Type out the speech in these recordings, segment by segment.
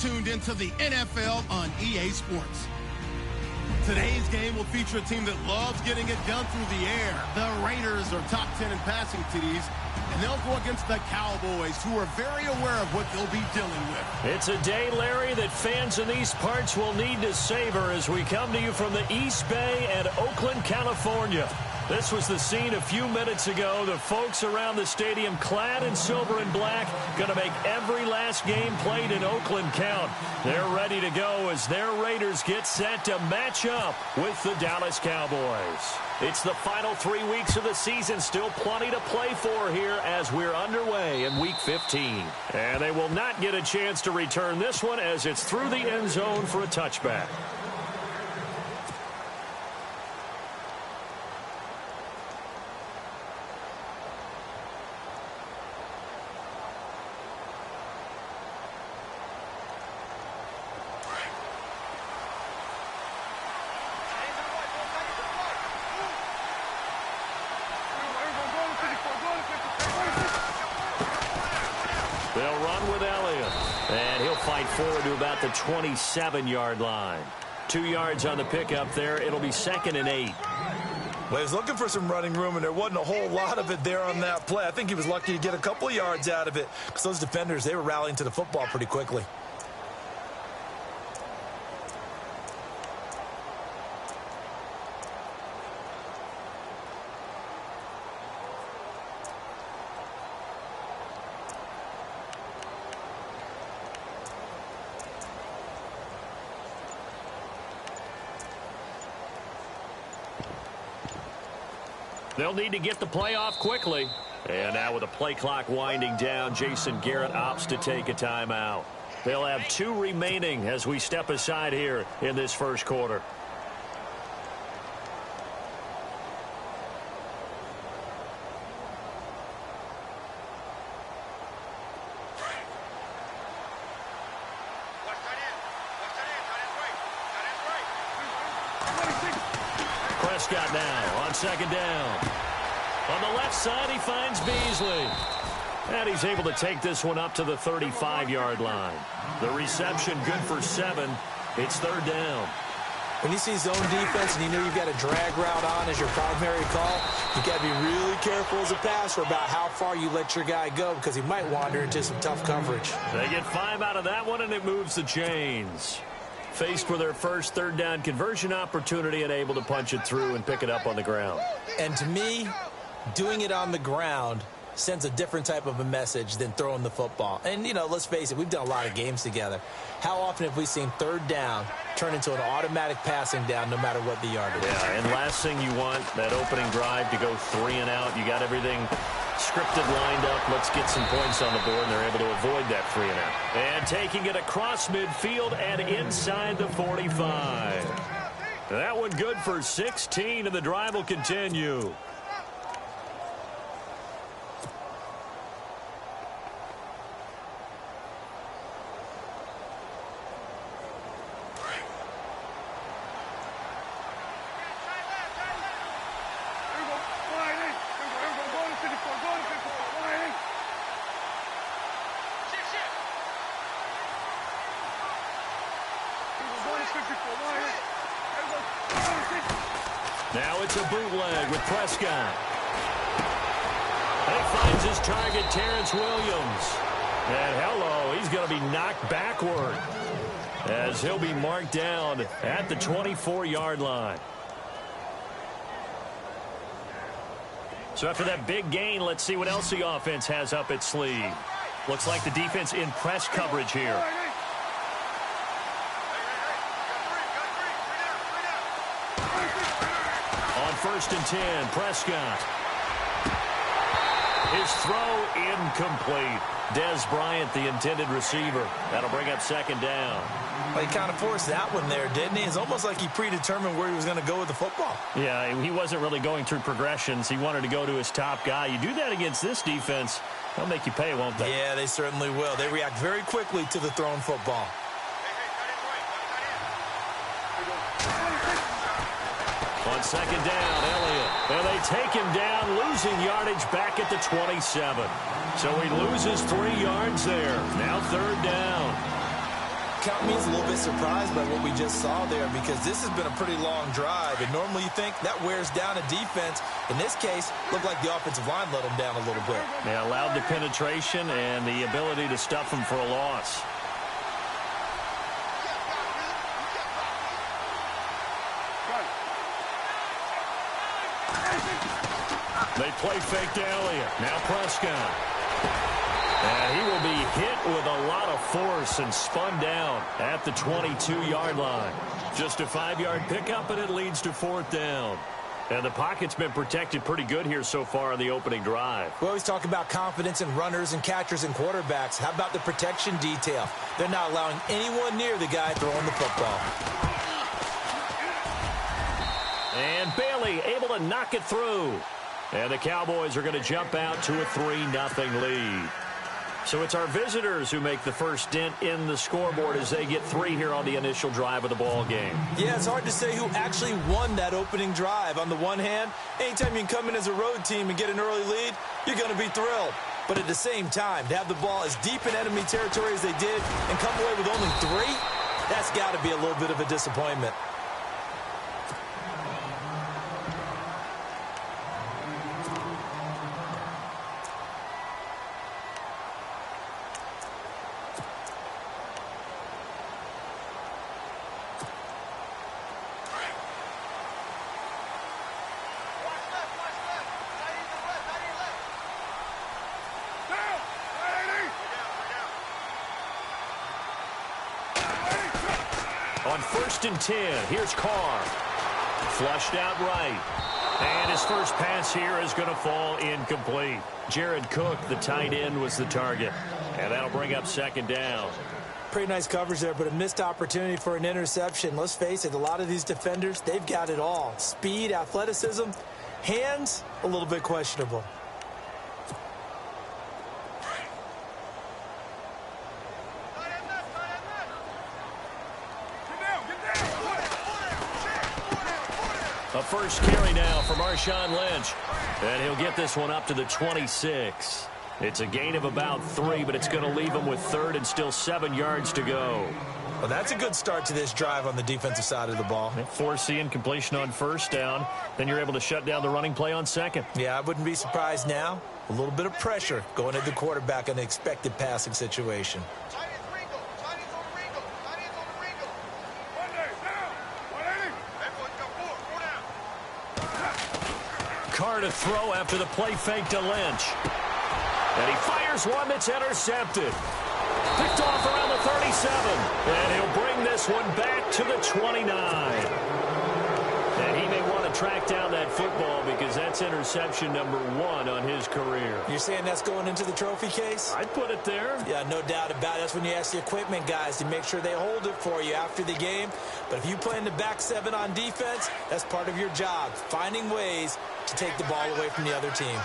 tuned into the NFL on EA Sports. Today's game will feature a team that loves getting it done through the air. The Raiders are top 10 in passing TDs, and they'll go against the Cowboys, who are very aware of what they'll be dealing with. It's a day, Larry, that fans in these parts will need to savor as we come to you from the East Bay and Oakland, California. This was the scene a few minutes ago. The folks around the stadium clad in silver and black going to make every last game played in Oakland count. They're ready to go as their Raiders get set to match up with the Dallas Cowboys. It's the final 3 weeks of the season. Still plenty to play for here as we're underway in Week 15. And they will not get a chance to return this one as it's through the end zone for a touchback. They'll run with Elliott, and he'll fight forward to about the 27-yard line. 2 yards on the pickup there. It'll be 2nd and 8. Well, he was looking for some running room, and there wasn't a whole lot of it there on that play. I think he was lucky to get a couple of yards out of it because those defenders, they were rallying to the football pretty quickly. They'll need to get the play off quickly. And now with the play clock winding down, Jason Garrett opts to take a timeout. They'll have 2 remaining as we step aside here in this first quarter. Prescott now on 2nd down. On the left side, he finds Beasley. And he's able to take this one up to the 35-yard line. The reception good for 7. It's 3rd down. When you see zone defense and you know you've got a drag route on as your primary call, you've got to be really careful as a passer about how far you let your guy go because he might wander into some tough coverage. They get 5 out of that one, and it moves the chains. Faced with their first 3rd down conversion opportunity and able to punch it through and pick it up on the ground. And to me, doing it on the ground sends a different type of a message than throwing the football. And, you know, let's face it, we've done a lot of games together. How often have we seen 3rd down turn into an automatic passing down no matter what the yardage is? Yeah, and last thing you want, that opening drive to go 3 and out. You got everything scripted, lined up. Let's get some points on the board, and they're able to avoid that 3 and out. And taking it across midfield and inside the 45. That one good for 16, and the drive will continue. Now it's a bootleg with Prescott. And he finds his target, Terrence Williams. And hello, he's going to be knocked backward as he'll be marked down at the 24-yard line. So after that big gain, let's see what else the offense has up its sleeve. Looks like the defense in press coverage here. On 1st and 10, Prescott. His throw incomplete. Dez Bryant, the intended receiver. That'll bring up 2nd down. Well, he kind of forced that one there, didn't he? It's almost like he predetermined where he was going to go with the football. Yeah, he wasn't really going through progressions. He wanted to go to his top guy. You do that against this defense, they'll make you pay, won't they? Yeah, they certainly will. They react very quickly to the thrown football. On 2nd down, Elliott. And they take him down, losing yardage back at the 27. So he loses 3 yards there. Now 3rd down. count me is a little bit surprised by what we just saw there, because this has been a pretty long drive, and normally you think that wears down a defense. In this case, looked like the offensive line let them down a little bit. They allowed the penetration and the ability to stuff them for a loss. They play fake to Elliott. Now Prescott. And he will be hit with a lot of force and spun down at the 22-yard line. Just a 5-yard pickup, and it leads to 4th down. And the pocket's been protected pretty good here so far in the opening drive. We always talk about confidence in runners and catchers and quarterbacks. How about the protection detail? They're not allowing anyone near the guy throwing the football. And Bailey able to knock it through. And the Cowboys are going to jump out to a 3-0 lead. So it's our visitors who make the first dent in the scoreboard as they get 3 here on the initial drive of the ball game. Yeah, it's hard to say who actually won that opening drive. On the one hand, anytime you can come in as a road team and get an early lead, you're going to be thrilled. But at the same time, to have the ball as deep in enemy territory as they did and come away with only 3, that's got to be a little bit of a disappointment. On 1st and 10, here's Carr. Flushed out right. And his first pass here is going to fall incomplete. Jared Cook, the tight end, was the target. And that'll bring up 2nd down. Pretty nice coverage there, but a missed opportunity for an interception. Let's face it, a lot of these defenders, they've got it all. Speed, athleticism, hands, a little bit questionable. A first carry now for Marshawn Lynch. And he'll get this one up to the 26. It's a gain of about 3, but it's going to leave him with 3rd and still 7 yards to go. Well, that's a good start to this drive on the defensive side of the ball. Force the incompletion on 1st down. Then you're able to shut down the running play on 2nd. Yeah, I wouldn't be surprised now. A little bit of pressure going at the quarterback in an expected passing situation. Carr to throw after the play fake to Lynch. And he fires one that's intercepted. Picked off around the 37. And he'll bring this one back to the 29. And he may want to track down that football because that's interception number 1 on his career. You're saying that's going into the trophy case? I'd put it there. Yeah, no doubt about it. That's when you ask the equipment guys to make sure they hold it for you after the game. But if you play in the back 7 on defense, that's part of your job, finding ways to take the ball away from the other team.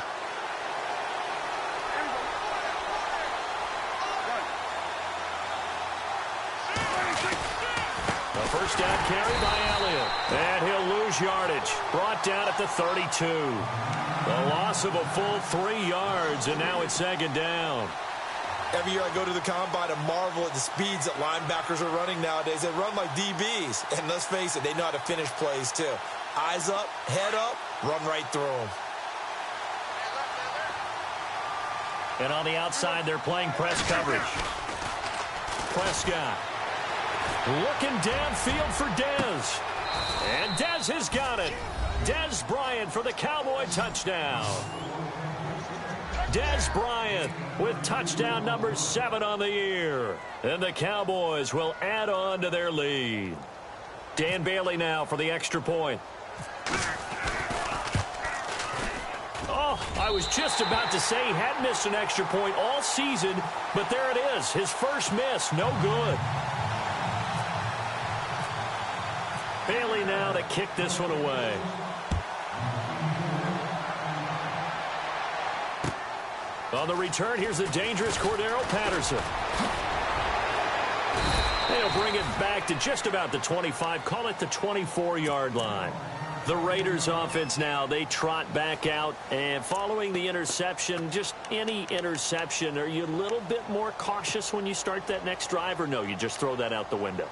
A first down carry by Elliott. And he'll lose yardage. Brought down at the 32. A loss of a full 3 yards, and now it's 2nd down. Every year I go to the combine and marvel at the speeds that linebackers are running nowadays. They run like DBs. And let's face it, they know how to finish plays too. Eyes up, head up, run right through them. And on the outside, they're playing press coverage. Prescott looking downfield for Dez. And Dez has got it. Dez Bryant for the Cowboy touchdown. Dez Bryant with touchdown number 7 on the year. And the Cowboys will add on to their lead. Dan Bailey now for the extra point. Oh, I was just about to say he hadn't missed an extra point all season, but there it is. His first miss, no good. Bailey now to kick this one away. On the return, here's the dangerous Cordero Patterson. They'll bring it back to just about the 25, call it the 24-yard line. The Raiders offense now, they trot back out, and following the interception, just any interception, are you a little bit more cautious when you start that next drive, or no, you just throw that out the window?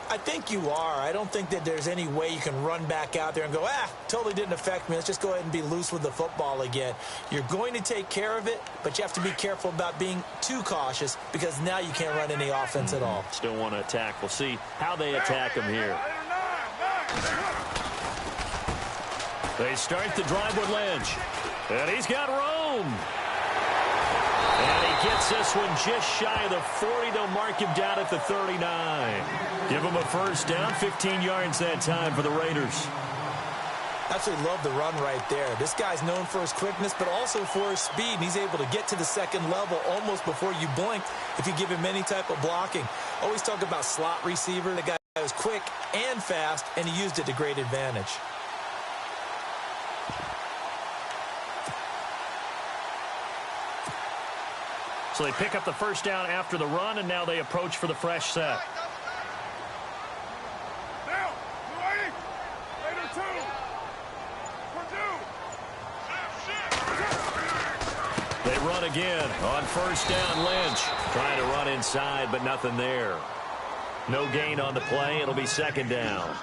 I think you are. I don't think that there's any way you can run back out there and go, totally didn't affect me. Let's just go ahead and be loose with the football again. You're going to take care of it, but you have to be careful about being too cautious because now you can't run any offense at all. Still want to attack. We'll see how they attack him here. They start the drive with Lynch. And he's got room. And he gets this one just shy of the 40. They'll mark him down at the 39. Give him a first down, 15 yards that time for the Raiders. Absolutely love the run right there. This guy's known for his quickness, but also for his speed. And he's able to get to the second level almost before you blink if you give him any type of blocking. Always talk about slot receiver. The guy was quick and fast, and he used it to great advantage. So they pick up the first down after the run, and now they approach for the fresh set. They run again on first down. Lynch trying to run inside, but nothing there. No gain on the play. It'll be second down.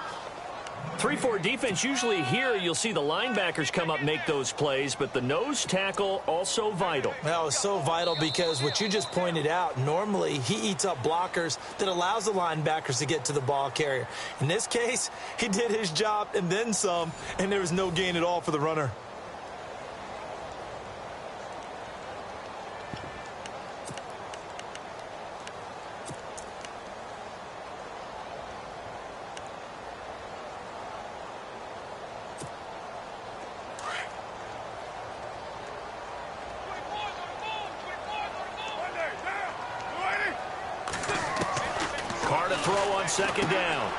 3-4 defense, usually here you'll see the linebackers come up, make those plays, but the nose tackle also vital. That was so vital because what you just pointed out, normally he eats up blockers that allows the linebackers to get to the ball carrier. In this case, he did his job and then some, and there was no gain at all for the runner. Throw on second down.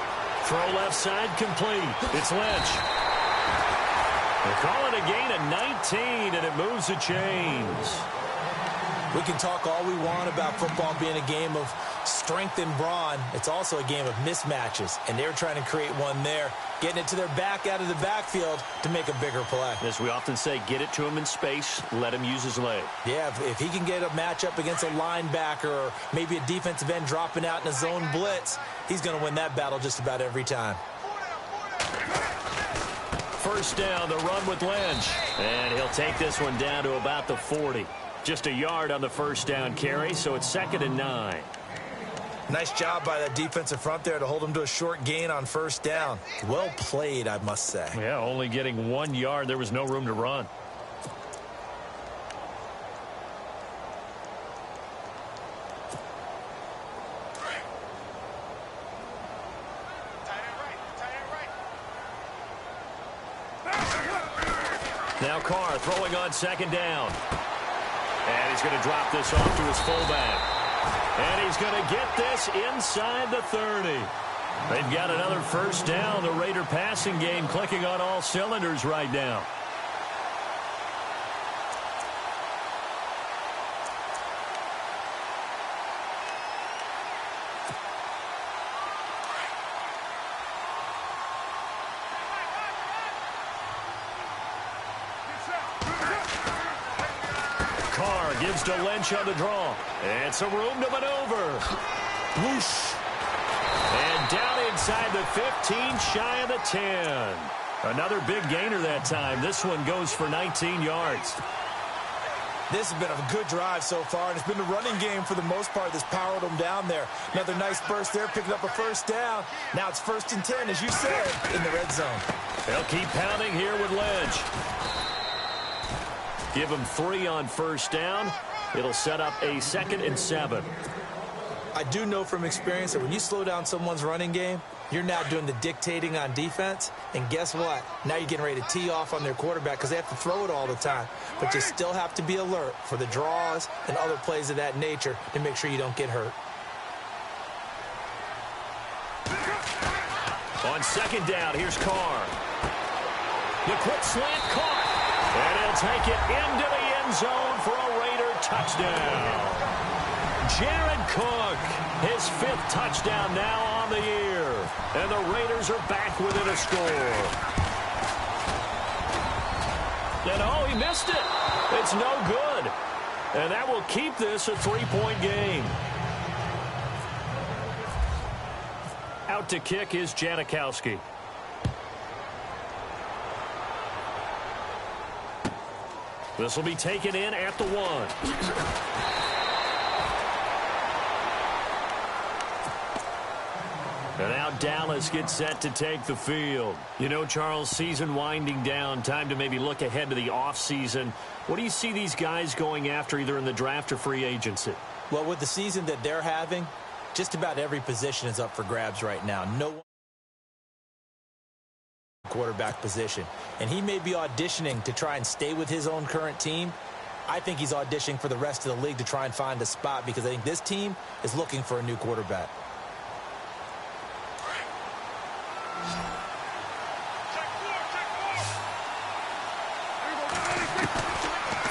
Throw left side complete. It's Lynch. They call it a gain of 19, and it moves the chains. We can talk all we want about football being a game of strength and brawn. It's also a game of mismatches, and they're trying to create one there, getting it to their back out of the backfield to make a bigger play. As we often say, get it to him in space, let him use his leg. Yeah, if he can get a matchup against a linebacker or maybe a defensive end dropping out in a zone blitz, he's going to win that battle just about every time. First down, the run with Lynch. And he'll take this one down to about the 40. Just a yard on the first down carry, so it's 2nd and 9. Nice job by that defensive front there to hold him to a short gain on first down. Well played, I must say. Yeah, only getting 1 yard. There was no room to run. Now Carr throwing on second down. And he's going to drop this off to his fullback. And he's going to get this inside the 30. They've got another first down. The Raider passing game clicking on all cylinders right now. Carr gives to Lynch on the draw. And some room to maneuver. Whoosh. And down inside the 15, shy of the 10. Another big gainer that time. This one goes for 19 yards. This has been a good drive so far, and it's been the running game for the most part that's powered them down there. Another nice burst there, picking up a first down. Now it's 1st and 10, as you said, in the red zone. They'll keep pounding here with Lynch. Give him 3 on first down. It'll set up a 2nd and 7. I do know from experience that when you slow down someone's running game, you're now doing the dictating on defense. And guess what? Now you're getting ready to tee off on their quarterback because they have to throw it all the time. But you still have to be alert for the draws and other plays of that nature to make sure you don't get hurt. On second down, here's Carr. The quick slant caught. And he'll take it into the end zone for a Raider touchdown. Jared Cook, his 5th touchdown now on the year. And the Raiders are back within a score. And, oh, he missed it. It's no good. And that will keep this a 3-point game. Out to kick is Janikowski. This will be taken in at the 1. And now Dallas gets set to take the field. You know, Charles, season winding down, time to maybe look ahead to the offseason. What do you see these guys going after either in the draft or free agency? Well, with the season that they're having, just about every position is up for grabs right now. No one quarterback position. And he may be auditioning to try and stay with his own current team. I think he's auditioning for the rest of the league to try and find a spot because I think this team is looking for a new quarterback.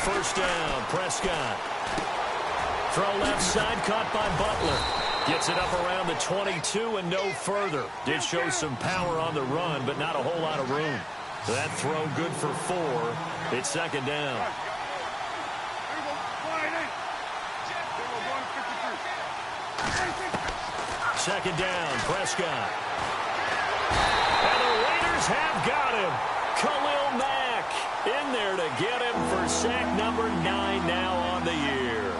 First down, Prescott. Throw left side, caught by Butler. Gets it up around the 22 and no further. Did show some power on the run, but not a whole lot of room. That throw good for 4. It's second down. Second down, Prescott. And the Raiders have got him. Khalil Mack in there to get him for sack number 9 now on the year.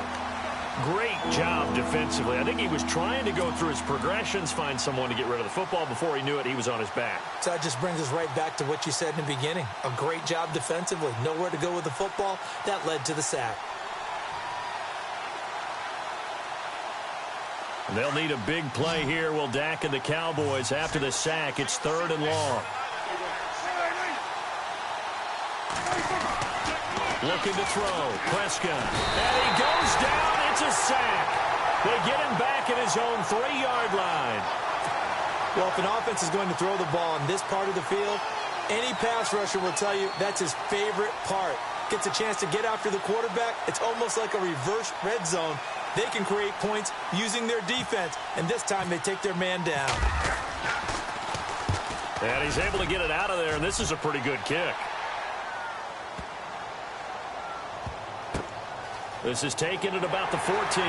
Great job defensively. I think he was trying to go through his progressions, find someone to get rid of the football. Before he knew it, he was on his back. So that just brings us right back to what you said in the beginning. A great job defensively. Nowhere to go with the football. That led to the sack. They'll need a big play here. Will Dak and the Cowboys after the sack. It's 3rd and long. Looking to throw. Prescott. And he goes down. It's a sack. They get him back at his own 3-yard line. Well, if an offense is going to throw the ball in this part of the field, any pass rusher will tell you that's his favorite part. Gets a chance to get after the quarterback. It's almost like a reverse red zone. They can create points using their defense, and this time they take their man down. And he's able to get it out of there, and this is a pretty good kick. This is taken at about the 14.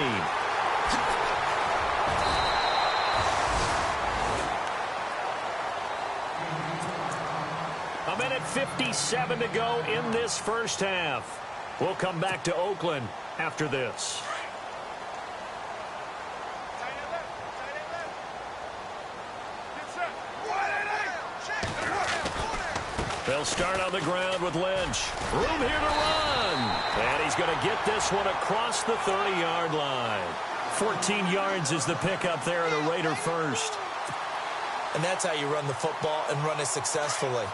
A minute 57 to go in this first half. We'll come back to Oakland after this. They'll start on the ground with Lynch. Room here to run. And he's going to get this one across the 30-yard line. 14 yards is the pickup there at a Raider first. And that's how you run the football and run it successfully.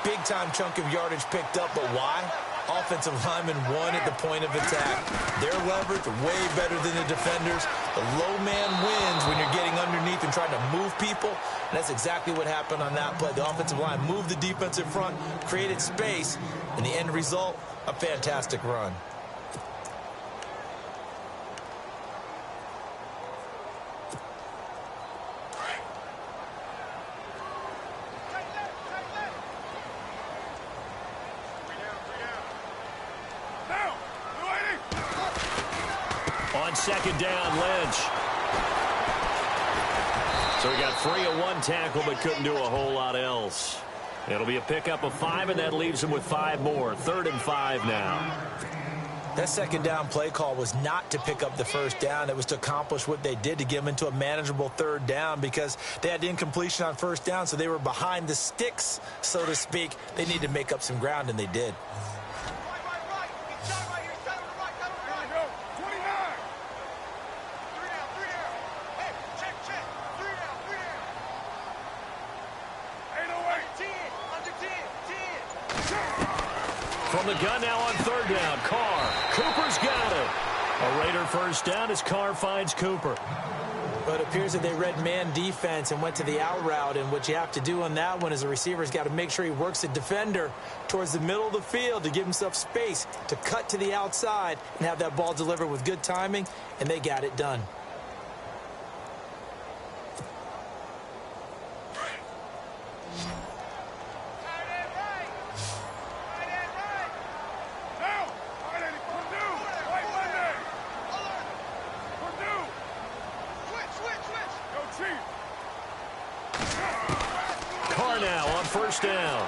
Big-time chunk of yardage picked up, but why? Offensive linemen won at the point of attack. Their leverage way better than the defenders. The low man wins when you're getting underneath and trying to move people. And that's exactly what happened on that play. The offensive line moved the defensive front, created space, and the end result, a fantastic run. Second down, Lynch. So he got free of 1 tackle, but couldn't do a whole lot else. It'll be a pickup of 5, and that leaves him with 5 more. 3rd and 5 now. That second down play call was not to pick up the first down. It was to accomplish what they did to get them into a manageable 3rd down because they had incompletion on first down, so they were behind the sticks, so to speak. They needed to make up some ground, and they did. From the gun now on 3rd down. Carr. Cooper's got it. A Raider first down as Carr finds Cooper. But it appears that they read man defense and went to the out route. And what you have to do on that one is the receiver's got to make sure he works the defender towards the middle of the field to give himself space to cut to the outside and have that ball delivered with good timing. And they got it done. are now on first down.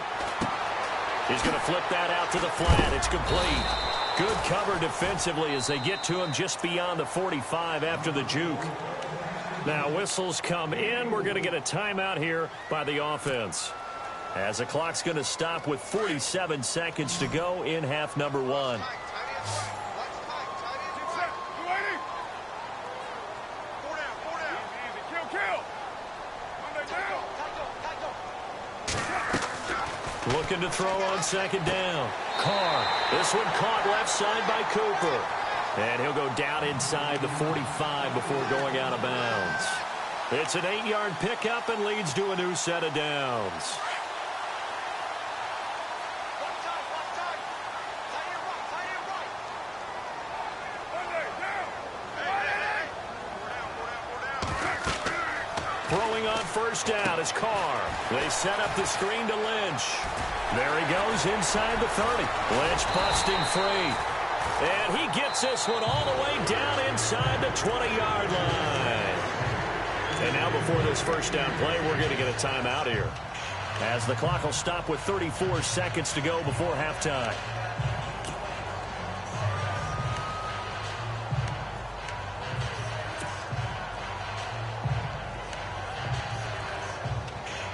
He's going to flip that out to the flat. It's complete. Good cover defensively as they get to him just beyond the 45 after the juke. Now whistles come in. We're going to get a timeout here by the offense, as the clock's going to stop with 47 seconds to go in half number one. Looking to throw on second down. Carr. This one caught left side by Cooper. And he'll go down inside the 45 before going out of bounds. It's an 8-yard pickup and leads to a new set of downs. Throwing on first down is Carr. They set up the screen to Lynch. There he goes inside the 30. Lynch busting free. And he gets this one all the way down inside the 20-yard line. And now before this first down play, we're going to get a timeout here, as the clock will stop with 34 seconds to go before halftime.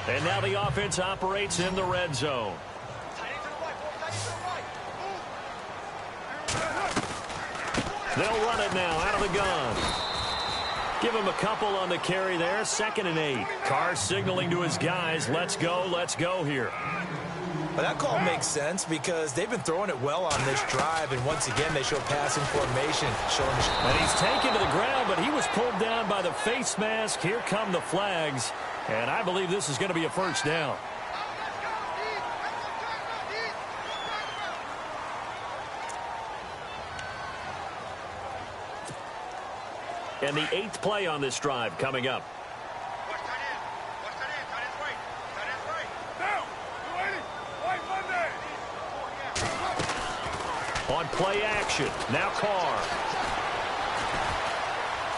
And now the offense operates in the red zone. They'll run it now out of the gun. Give him a couple on the carry there. 2nd and 8. Carr signaling to his guys, let's go here. Well, that call makes sense because they've been throwing it well on this drive, and once again they show passing formation. And he's taken to the ground, but he was pulled down by the face mask. Here come the flags, and I believe this is going to be a first down. And the 8th play on this drive coming up. On play action, now Carr.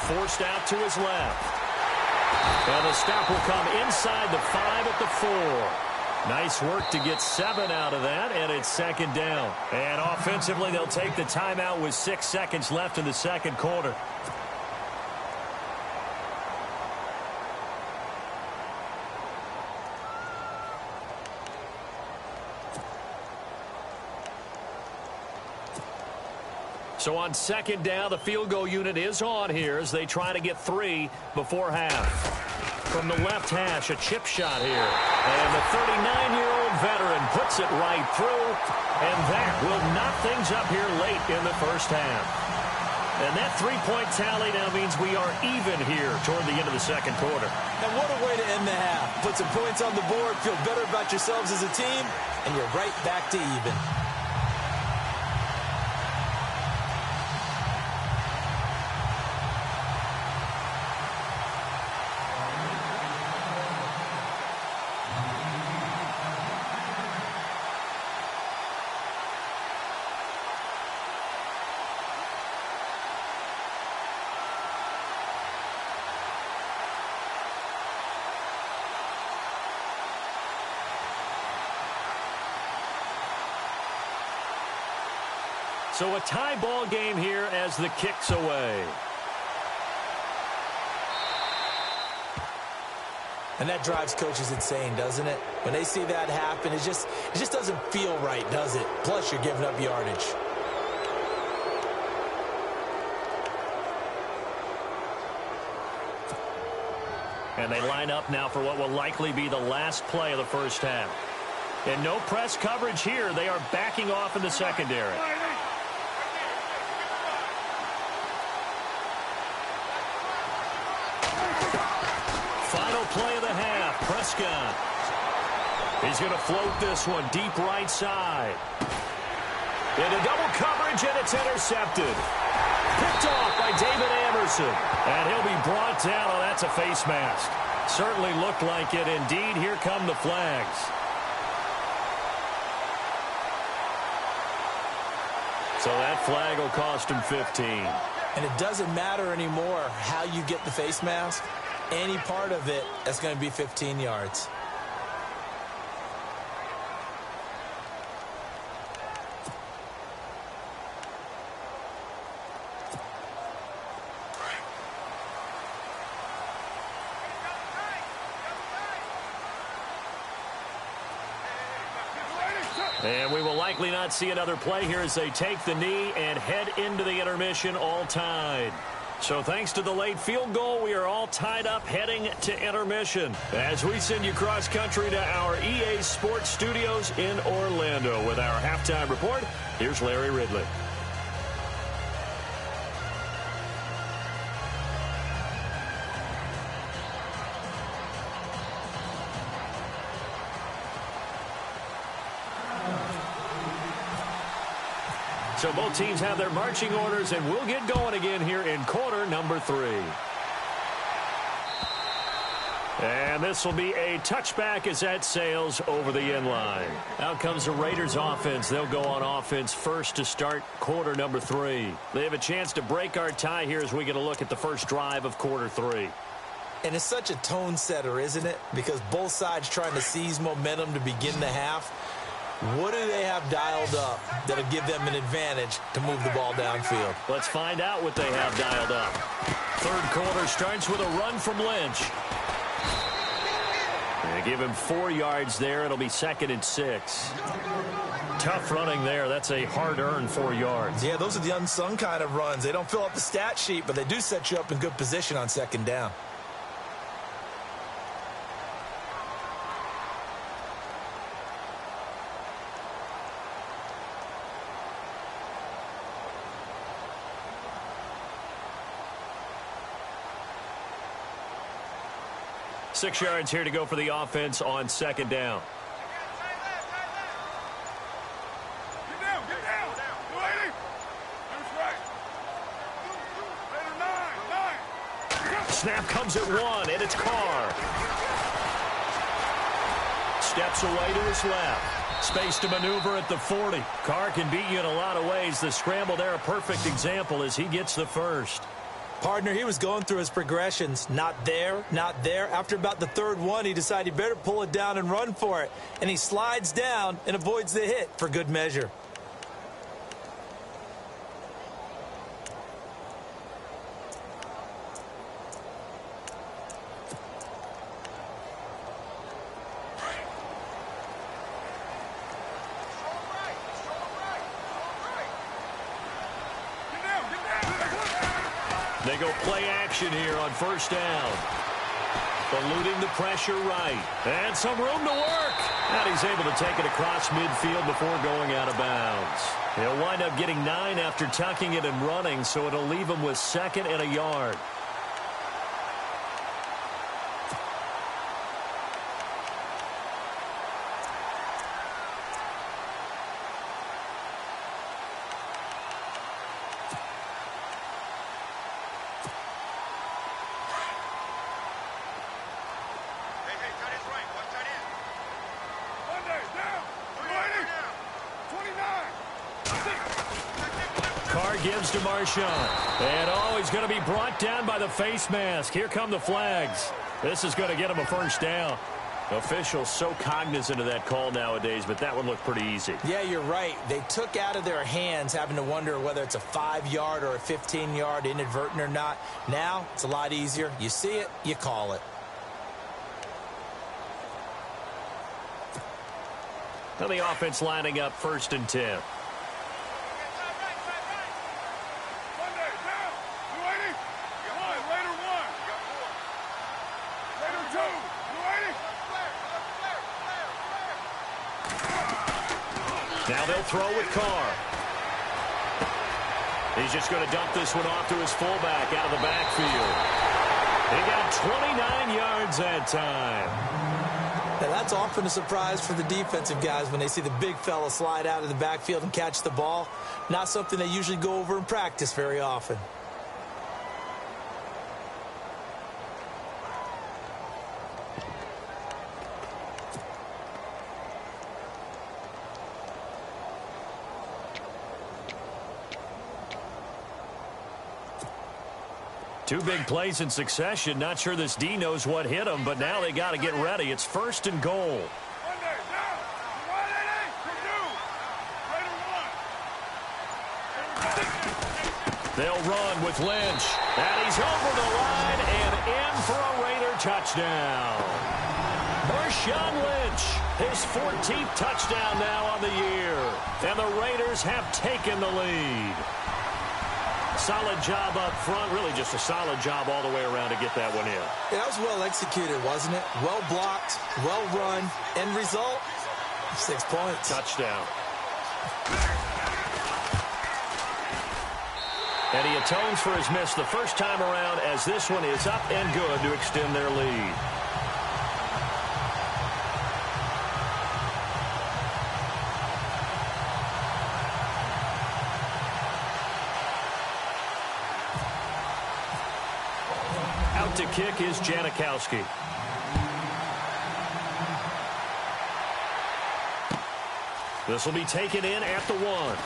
Forced out to his left. And the stop will come inside the 5 at the 4. Nice work to get 7 out of that, and it's 2nd down. And offensively, they'll take the timeout with 6 seconds left in the second quarter. So on 2nd down, the field goal unit is on here as they try to get 3 before half. From the left hash, a chip shot here. And the 39-year-old veteran puts it right through. And that will knock things up here late in the first half. And that 3-point tally now means we are even here toward the end of the second quarter. And what a way to end the half. Put some points on the board, feel better about yourselves as a team, and you're right back to even. So a tie ball game here as the kick's away. And that drives coaches insane, doesn't it? When they see that happen, it just doesn't feel right, does it? Plus, you're giving up yardage. And they line up now for what will likely be the last play of the first half. And no press coverage here. They are backing off in the secondary. Final play of the half. Prescott. He's going to float this one deep right side. Into double coverage, and it's intercepted. Picked off by David Anderson. And he'll be brought down. Oh, that's a face mask. Certainly looked like it. Indeed, here come the flags. So that flag will cost him 15. And it doesn't matter anymore how you get the face mask. Any part of it, that's going to be 15 yards. And we will likely not see another play here as they take the knee and head into the intermission all tied. So thanks to the late field goal, we are all tied up heading to intermission. As we send you cross-country to our EA Sports Studios in Orlando with our halftime report, here's Larry Ridley. So both teams have their marching orders, and we'll get going again here in quarter number 3. And this will be a touchback as that sails over the end line. Out comes the Raiders offense. They'll go on offense first to start quarter number 3. They have a chance to break our tie here as we get a look at the first drive of quarter 3. And it's such a tone setter, isn't it? Because both sides trying to seize momentum to begin the half. What do they have dialed up that'll give them an advantage to move the ball downfield? Let's find out what they have dialed up. Third quarter starts with a run from Lynch. They give him 4 yards there. It'll be 2nd and 6. Tough running there. That's a hard-earned 4 yards. Yeah, those are the unsung kind of runs. They don't fill up the stat sheet, but they do set you up in good position on 2nd down. Six yards here to go for the offense on 2nd down. Get down. You lady? That's right. Nine. Snap comes at 1, and it's Carr. Steps away to his left. Space to maneuver at the 40. Carr can beat you in a lot of ways. The scramble there, a perfect example as he gets the first. Partner, he was going through his progressions. Not there, not there. After about the 3rd one, he decided he better pull it down and run for it. And he slides down and avoids the hit for good measure. They go play action here on 1st down. Eluding the pressure right. And some room to work. And he's able to take it across midfield before going out of bounds. He'll wind up getting 9 after tucking it and running, so it'll leave him with 2nd and a yard. Gives to Marshawn. And he's going to be brought down by the face mask. Here come the flags. This is going to get him a 1st down. Officials so cognizant of that call nowadays, but that would look pretty easy. Yeah, you're right. They took out of their hands having to wonder whether it's a 5-yard or a 15-yard inadvertent or not. Now, it's a lot easier. You see it, you call it. Now the offense lining up 1st and 10. Now they'll throw with Carr. He's just going to dump this one off to his fullback out of the backfield. He got 29 yards that time. Now that's often a surprise for the defensive guys when they see the big fella slide out of the backfield and catch the ball. Not something they usually go over in practice very often. Two big plays in succession. Not sure this D knows what hit him, but now they got to get ready. It's 1st and goal. They'll run with Lynch. And he's over the line and in for a Raider touchdown. Marshawn Lynch, his 14th touchdown now on the year. And the Raiders have taken the lead. Solid job up front, really just a solid job all the way around to get that one in. Yeah, that was well executed, wasn't it? Well blocked, well run. End result, 6 points. Touchdown. And he atones for his miss the first time around as this one is up and good to extend their lead. Out to kick is Janikowski. This will be taken in at the 1.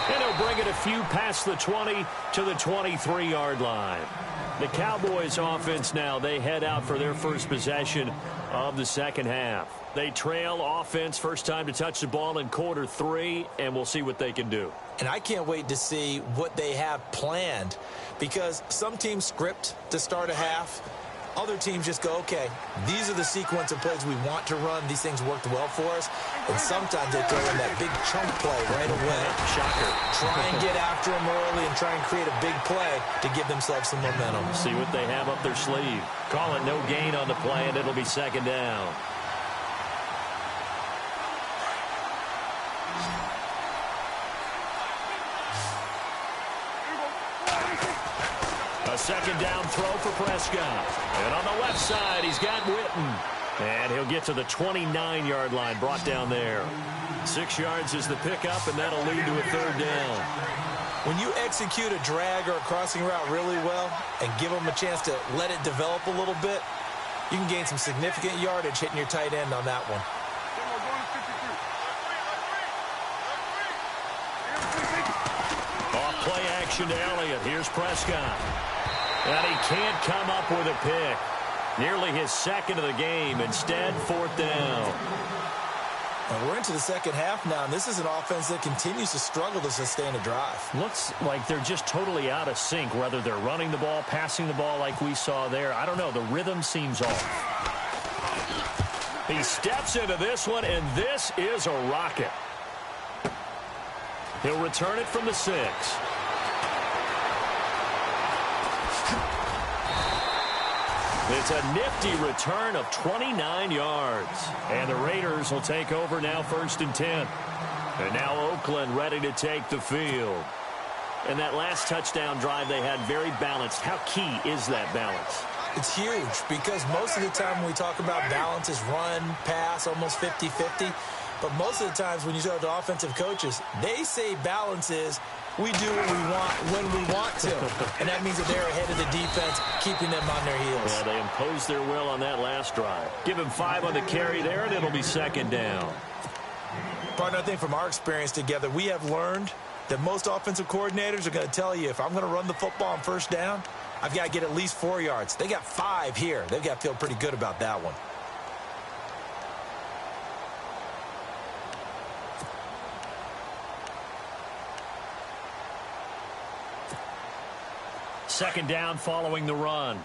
And he'll bring it a few past the 20 to the 23-yard line. The Cowboys offense now, they head out for their first possession of the second half. They trail offense first time to touch the ball in quarter 3, and we'll see what they can do. And I can't wait to see what they have planned, because some teams script to start a half. Other teams just go, okay, these are the sequence of plays we want to run. These things worked well for us. And sometimes they throw in that big chunk play right away. Shocker. Try and get after them early and try and create a big play to give themselves some momentum. See what they have up their sleeve. Call it no gain on the play, and it'll be second down. A second down throw for Prescott. And on the left side, he's got Witten. And he'll get to the 29-yard line, brought down there. 6 yards is the pickup, and that'll lead to a third down. When you execute a drag or a crossing route really well and give them a chance to let it develop a little bit, you can gain some significant yardage hitting your tight end on that one. Off play action to Elliott. Here's Prescott. And he can't come up with a pick. Nearly his second of the game. Instead, fourth down. Well, we're into the second half now, and this is an offense that continues to struggle to sustain a drive. Looks like they're just totally out of sync, whether they're running the ball, passing the ball like we saw there. I don't know. The rhythm seems off. He steps into this one, and this is a rocket. He'll return it from the 6. It's a nifty return of 29 yards. And the Raiders will take over now, 1st and 10. And now Oakland ready to take the field. And that last touchdown drive they had very balanced. How key is that balance? It's huge, because most of the time when we talk about balance is run, pass, almost 50-50. But most of the times when you talk to offensive coaches, they say balance is we do what we want when we want to. And that means that they're ahead of the defense, keeping them on their heels. Yeah, they imposed their will on that last drive. Give him 5 on the carry there, and it'll be second down. Partner, I think from our experience together, we have learned that most offensive coordinators are going to tell you, if I'm going to run the football on first down, I've got to get at least 4 yards. They got 5 here. They've got to feel pretty good about that one. Second down following the run.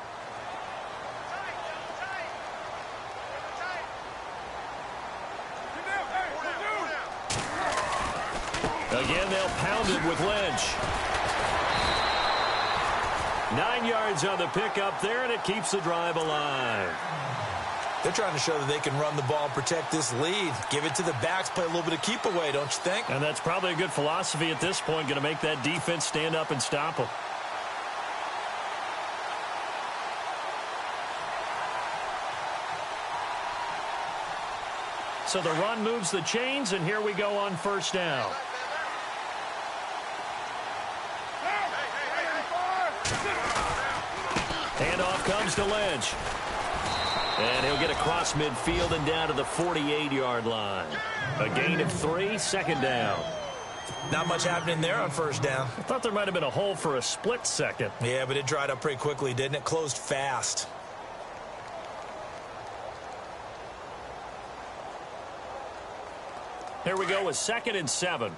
Again, they'll pound it with Lynch. 9 yards on the pickup there, and it keeps the drive alive. They're trying to show that they can run the ball and protect this lead. Give it to the backs, play a little bit of keep away, don't you think? And that's probably a good philosophy at this point, going to make that defense stand up and stop them. So the run moves the chains, and here we go on first down. Handoff comes to Lynch. And he'll get across midfield and down to the 48-yard line. A gain of 3, second down. Not much happening there on first down. I thought there might have been a hole for a split second. Yeah, but it dried up pretty quickly, didn't it? Closed fast. Here we go with 2nd and 7.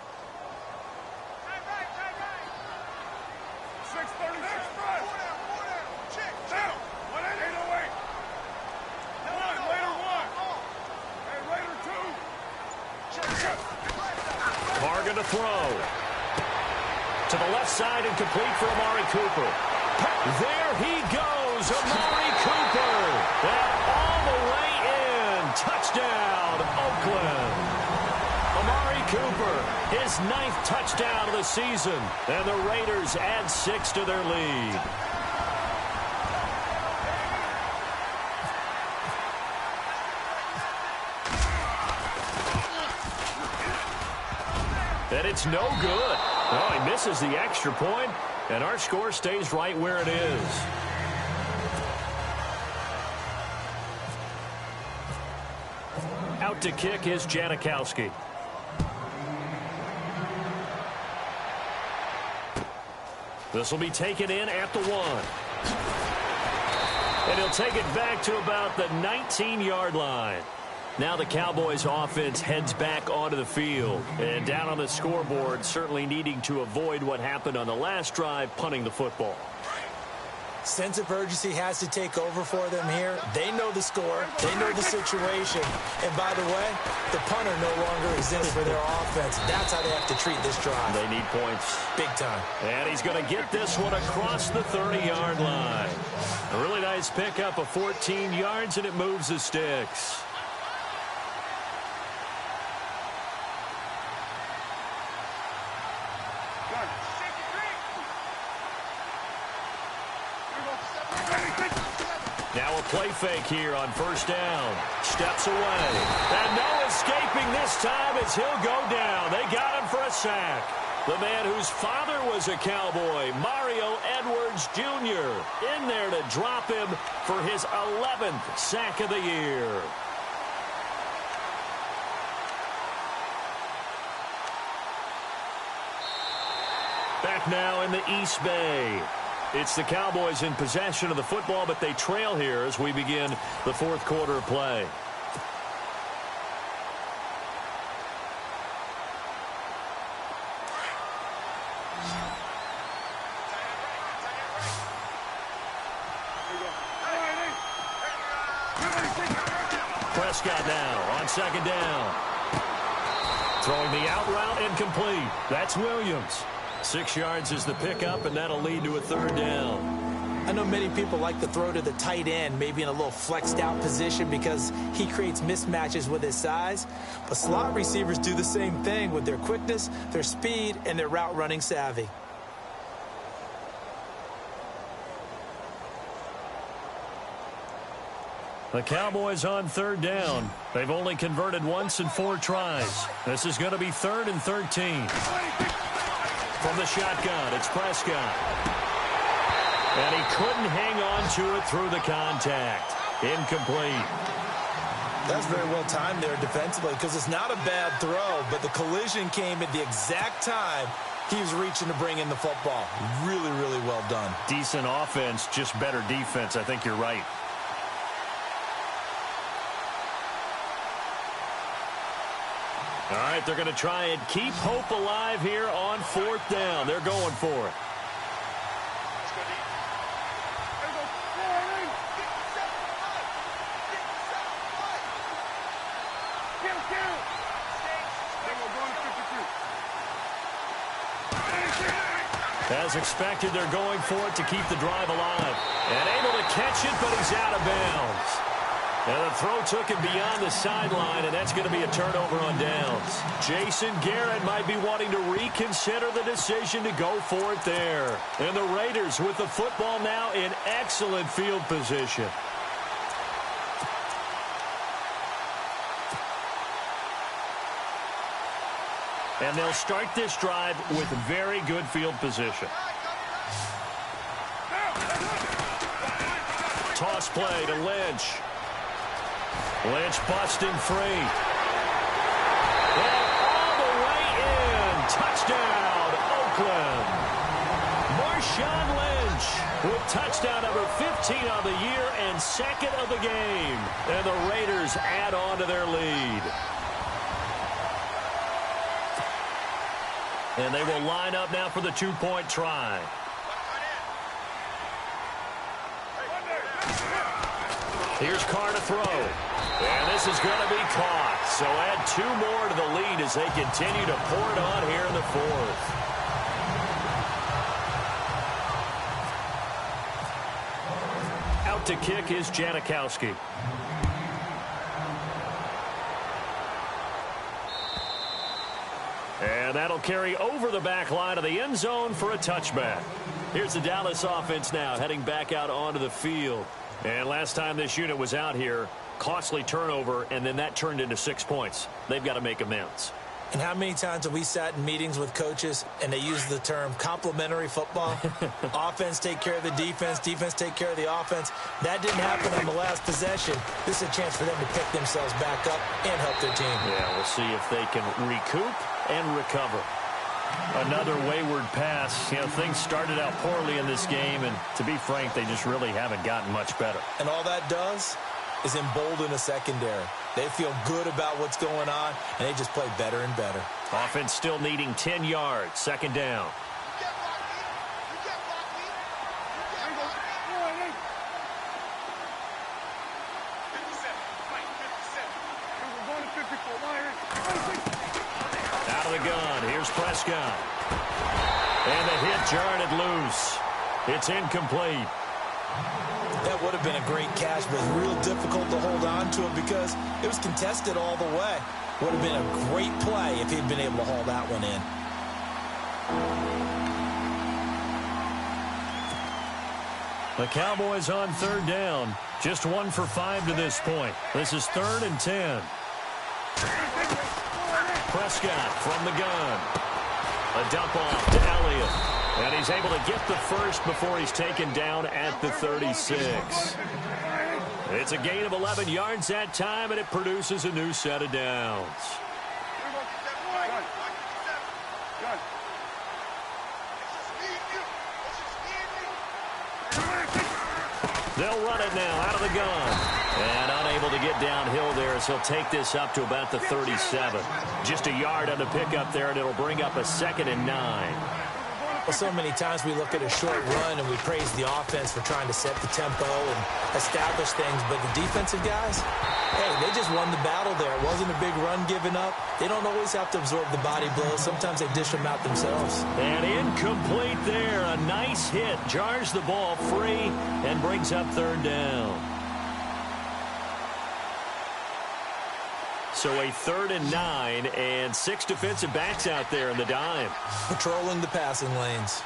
throw. To the left side and complete for Amari Cooper. There he goes, Amari Cooper. And all the way in. Touchdown, Oakland. Amari Cooper, his 9th touchdown of the season. And the Raiders add 6 to their lead. And it's no good. Oh, he misses the extra point, and our score stays right where it is. Out to kick is Janikowski. This will be taken in at the 1. And he'll take it back to about the 19-yard line. Now the Cowboys offense heads back onto the field. And down on the scoreboard, certainly needing to avoid what happened on the last drive, punting the football. Sense of urgency has to take over for them here. They know the score. They know the situation. And by the way, the punter no longer exists for their offense. That's how they have to treat this drive. They need points. Big time. And he's going to get this one across the 30-yard line. A really nice pickup of 14 yards, and it moves the sticks. Now a play fake here on first down. Steps away. And no escaping this time as he'll go down. They got him for a sack. The man whose father was a Cowboy, Mario Edwards Jr., in there to drop him for his 11th sack of the year. Back now in the East Bay. It's the Cowboys in possession of the football, but they trail here as we begin the fourth quarter of play. Prescott now on second down. Throwing the out route incomplete. That's Williams. 6 yards is the pickup, and that'll lead to a third down. I know many people like to throw to the tight end, maybe in a little flexed out position because he creates mismatches with his size. But slot receivers do the same thing with their quickness, their speed, and their route running savvy. The Cowboys on third down. They've only converted once in 4 tries. This is going to be 3rd and 13. From the shotgun, it's Prescott. And he couldn't hang on to it through the contact. Incomplete. That's very well timed there defensively because it's not a bad throw, but the collision came at the exact time he was reaching to bring in the football. Really, really well done. Decent offense, just better defense. I think you're right. All right, they're going to try and keep hope alive here on 4th down. They're going for it. As expected, they're going for it to keep the drive alive. And able to catch it, but he's out of bounds. And the throw took him beyond the sideline, and that's going to be a turnover on downs. Jason Garrett might be wanting to reconsider the decision to go for it there. And the Raiders with the football now in excellent field position. And they'll start this drive with very good field position. Toss play to Lynch. Lynch busting free. And all the way in. Touchdown, Oakland. Marshawn Lynch with touchdown number 15 on the year and 2nd of the game. And the Raiders add on to their lead. And they will line up now for the 2-point try. Here's Carr to throw. And this is going to be caught. So add 2 more to the lead as they continue to pour it on here in the 4th. Out to kick is Janikowski. And that'll carry over the back line of the end zone for a touchback. Here's the Dallas offense now heading back out onto the field. And last time this unit was out here, costly turnover, and then that turned into 6 points. They've got to make amends. And how many times have we sat in meetings with coaches and they use the term complementary football? Offense take care of the defense, defense take care of the offense. That didn't happen on the last possession. This is a chance for them to pick themselves back up and help their team. Yeah, we'll see if they can recoup and recover. Another wayward pass. You know, things started out poorly in this game, and to be frank, they just really haven't gotten much better. And all that does is embolden a secondary. They feel good about what's going on, and they just play better and better. Offense still needing 10 yards. Second down. Out of the gun. Here's Prescott. And the hit jarred it loose. It's incomplete. That would have been a great catch, but real difficult to hold on to it because it was contested all the way. Would have been a great play if he'd been able to haul that one in. The Cowboys on third down. Just 1 for 5 to this point. This is 3rd and 10. Prescott from the gun. A dump off to Elliott. And he's able to get the first before he's taken down at the 36. It's a gain of 11 yards that time, and it produces a new set of downs. They'll run it now out of the gun. And unable to get downhill there, so he'll take this up to about the 37. Just a yard on the pickup there, and it'll bring up a 2nd and 9. Well, so many times we look at a short run and we praise the offense for trying to set the tempo and establish things, but the defensive guys, hey, they just won the battle there. It wasn't a big run given up. They don't always have to absorb the body blows. Sometimes they dish them out themselves. And incomplete there. A nice hit. Jars the ball free and brings up 3rd down. So a 3rd and 9 and 6 defensive backs out there in the dime. Patrolling the passing lanes.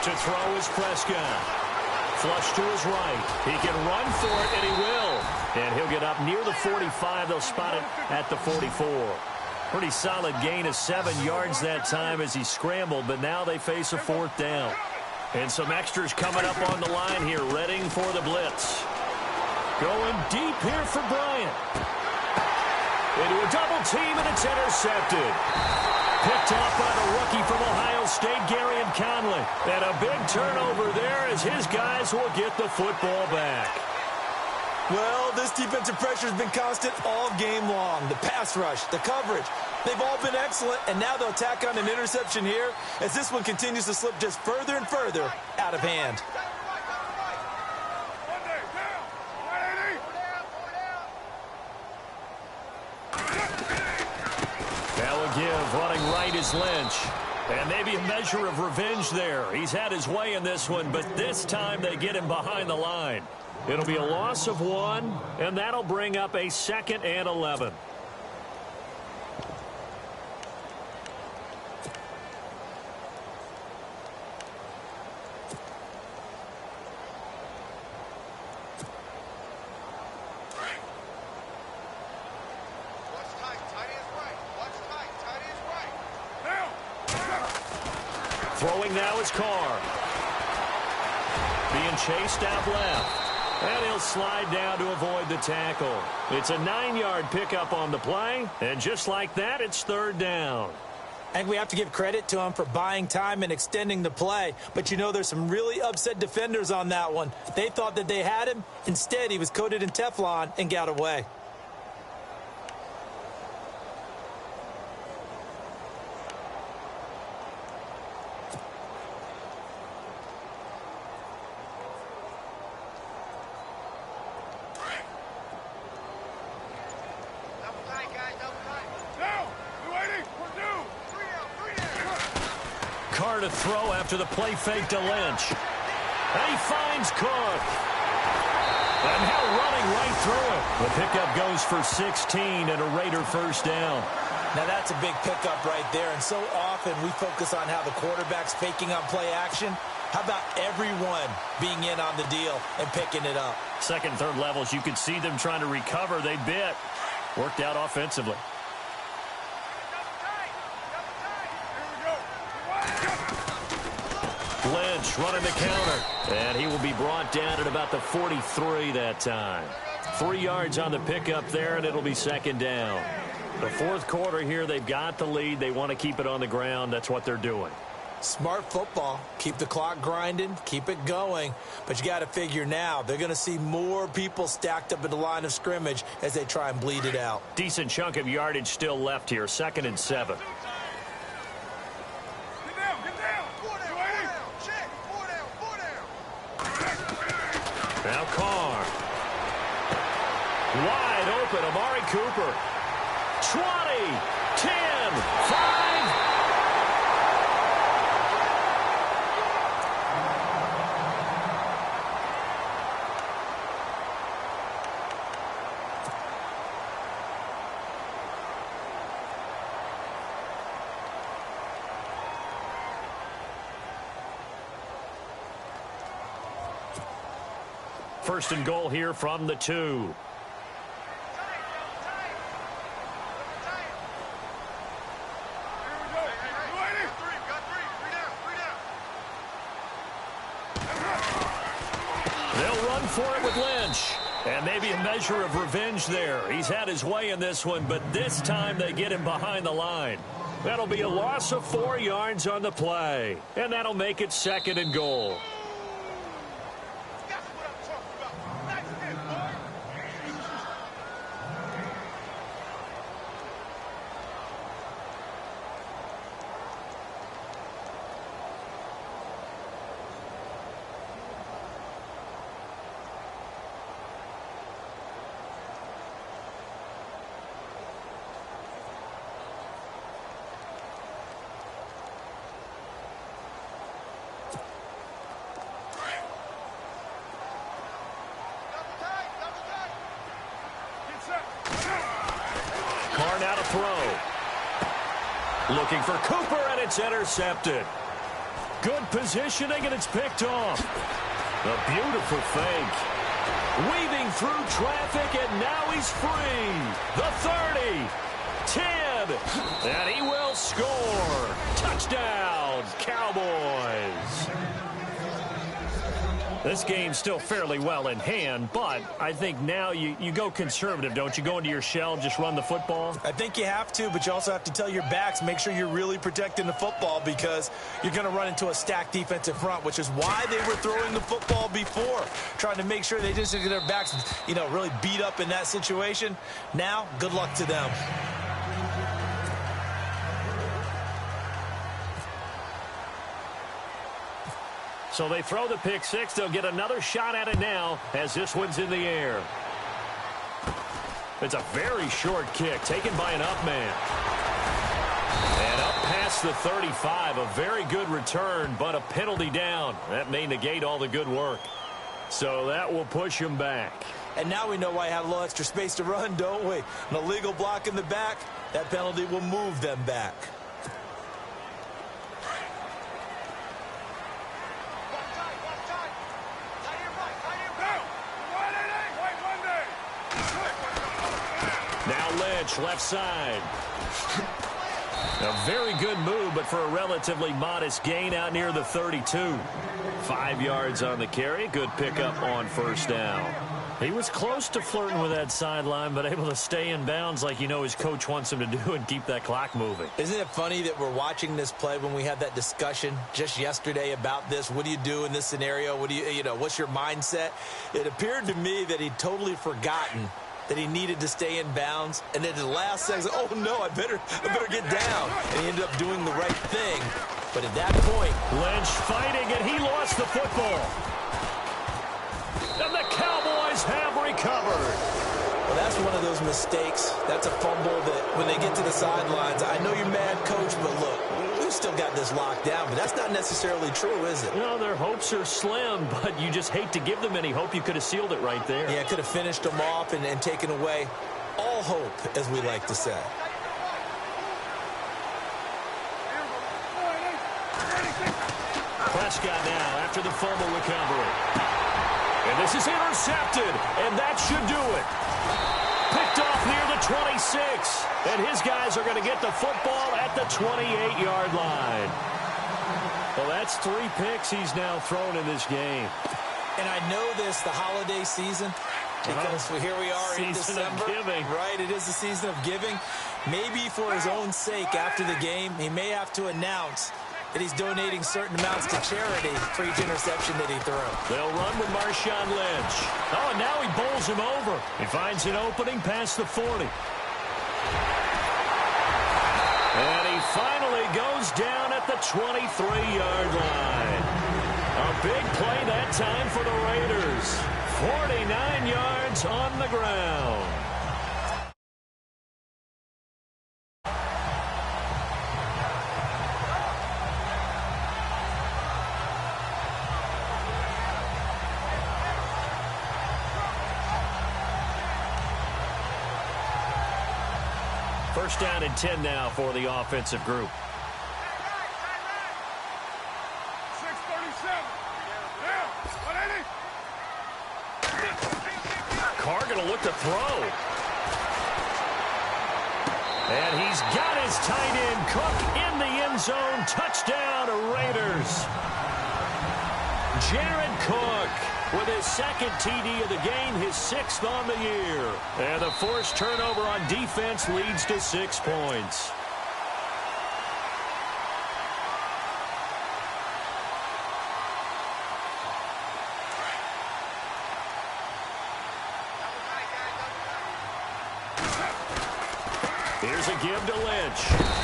To throw is Prescott. Flush to his right. He can run for it, and he will. And he'll get up near the 45. They'll spot it at the 44. Pretty solid gain of 7 yards that time as he scrambled, but now they face a 4th down. And some extras coming up on the line here, readying for the blitz. Going deep here for Bryant. Into a double team, and it's intercepted. Picked off by the rookie from Ohio State, Garyon Conley. And a big turnover there as his guys will get the football back. Well, this defensive pressure has been constant all game long. The pass rush, the coverage, they've all been excellent, and now they'll tack on an interception here as this one continues to slip just further and further out of hand. Give running right is Lynch. And maybe a measure of revenge there. He's had his way in this one, but this time they get him behind the line. It'll be a loss of 1, and that'll bring up a 2nd and 11. Throwing now is Carr. Being chased out left. And he'll slide down to avoid the tackle. It's a 9-yard pickup on the play. And just like that, it's 3rd down. I think we have to give credit to him for buying time and extending the play. But, you know, there's some really upset defenders on that one. They thought that they had him. Instead, he was coated in Teflon and got away. Carr to throw after the play fake to Lynch. And he finds Cook. And now running right through it. The pickup goes for 16 and a Raider first down. Now that's a big pickup right there, and so often we focus on how the quarterback's faking on play action. How about everyone being in on the deal and picking it up? Second and third levels, you could see them trying to recover. They bit. Worked out offensively. Lynch running the counter. And he will be brought down at about the 43 that time. 3 yards on the pickup there, and it'll be second down. The fourth quarter here, they've got the lead. They want to keep it on the ground. That's what they're doing. Smart football. Keep the clock grinding. Keep it going. But you got to figure now they're going to see more people stacked up at the line of scrimmage as they try and bleed it out. Decent chunk of yardage still left here. 2nd and 7. Get down, get down. 4 down, check. 4 down. Now Carr. Wide open, Amari Cooper. 20, 10, 5. First and goal here from the 2. For it with Lynch. And maybe a measure of revenge there. He's had his way in this one, but this time they get him behind the line. That'll be a loss of 4 yards on the play. And that'll make it 2nd and goal. Carr now to throw. Looking for Cooper, and it's intercepted. Good positioning, and it's picked off. A beautiful fake. Weaving through traffic, and now he's free. The 30, 10, and he will score. Touchdown, Cowboys. This game's still fairly well in hand, but I think now you go conservative, don't you? Go into your shell, just run the football? I think you have to, but you also have to tell your backs, make sure you're really protecting the football because you're going to run into a stacked defensive front, which is why they were throwing the football before, trying to make sure they didn't get their backs, really beat up in that situation. Now, good luck to them. So they throw the pick six. They'll get another shot at it now as this one's in the air. It's a very short kick taken by an up man. And up past the 35. A very good return, but a penalty down. That may negate all the good work. So that will push him back. And now we know why I had a little extra space to run, don't we? An illegal block in the back. That penalty will move them back. Left side. A very good move, but for a relatively modest gain out near the 32. 5 yards on the carry. Good pickup on first down. He was close to flirting with that sideline, but able to stay in bounds like his coach wants him to do and keep that clock moving. Isn't it funny that we're watching this play when we had that discussion just yesterday about this? What do you do in this scenario? What do what's your mindset? It appeared to me that he'd totally forgotten that he needed to stay in bounds, and then the last second, oh no, I better get down. And he ended up doing the right thing. But at that point, Lynch fighting, and he lost the football. And the Cowboys have recovered. A that's one of those mistakes. That's a fumble that when they get to the sidelines, I know you're mad, coach, but look, we've still got this locked down, but that's not necessarily true, is it? No, their hopes are slim, but you just hate to give them any hope. You could have sealed it right there. Yeah, could have finished them off and taken away all hope, as we like to say. Prescott now after the fumble recovery. And this is intercepted, and that should do it. Picked off near the 26, and his guys are going to get the football at the 28-yard line. Well, that's 3 picks he's now thrown in this game. And I know this, the holiday season, because here we are in December. Season of giving. Right, it is the season of giving. Maybe for his own sake after the game, he may have to announce that he's donating certain amounts to charity for each interception that he threw. They'll run with Marshawn Lynch. Oh, and now he bowls him over. He finds an opening past the 40. And he finally goes down at the 23-yard line. A big play that time for the Raiders. 49 yards on the ground. First down and 10 now for the offensive group. 637. Carr going to look to throw. And he's got his tight end, Cook, in the end zone. Touchdown, Raiders. Jared Cook with his second TD of the game, his 6th on the year. And the forced turnover on defense leads to 6 points. Here's a give to Lynch.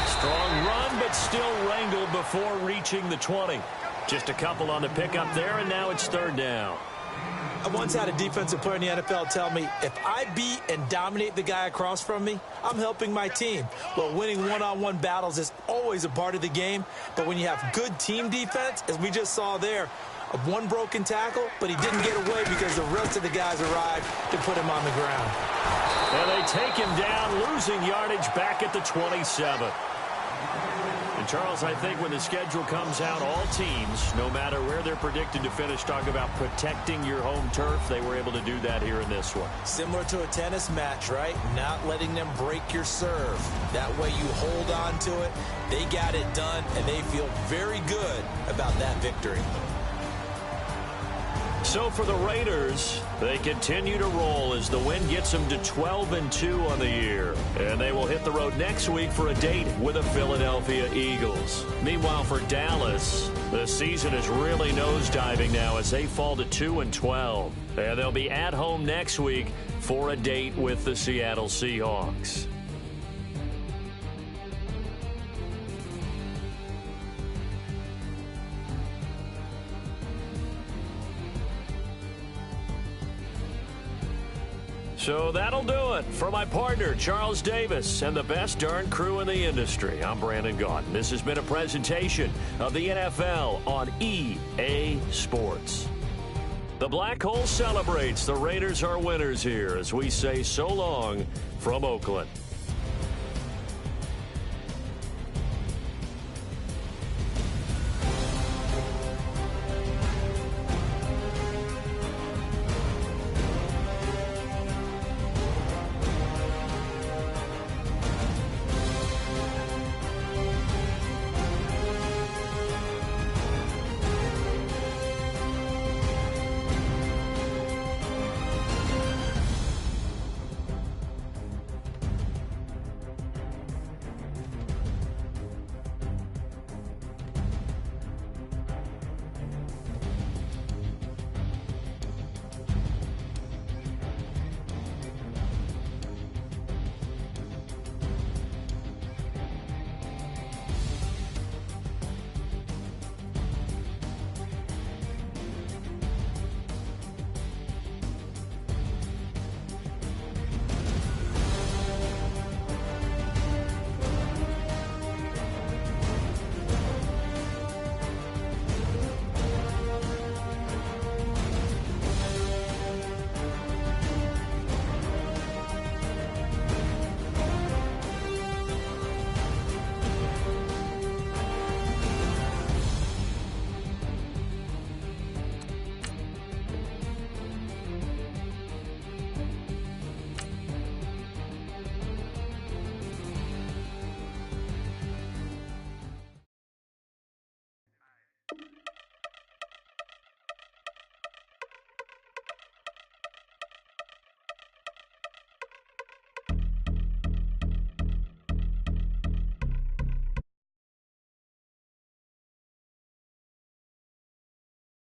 Strong run, but still wrangled before reaching the 20. Just a couple on the pickup there, and now it's 3rd down. I once had a defensive player in the NFL tell me, if I beat and dominate the guy across from me, I'm helping my team. Well, winning one-on-one battles is always a part of the game, but when you have good team defense, as we just saw there, one broken tackle, but he didn't get away because the rest of the guys arrived to put him on the ground. And they take him down, losing yardage back at the 27. And, Charles, I think when the schedule comes out, all teams, no matter where they're predicted to finish, talk about protecting your home turf. They were able to do that here in this one. Similar to a tennis match, right? Not letting them break your serve. That way you hold on to it. They got it done, and they feel very good about that victory. So for the Raiders, they continue to roll as the win gets them to 12-2 on the year. And they will hit the road next week for a date with the Philadelphia Eagles. Meanwhile, for Dallas, the season is really nosediving now as they fall to 2-12. And they'll be at home next week for a date with the Seattle Seahawks. So that'll do it. For my partner, Charles Davis, and the best darn crew in the industry, I'm Brandon Gaudin. This has been a presentation of the NFL on EA Sports. The Black Hole celebrates. The Raiders are winners here as we say so long from Oakland.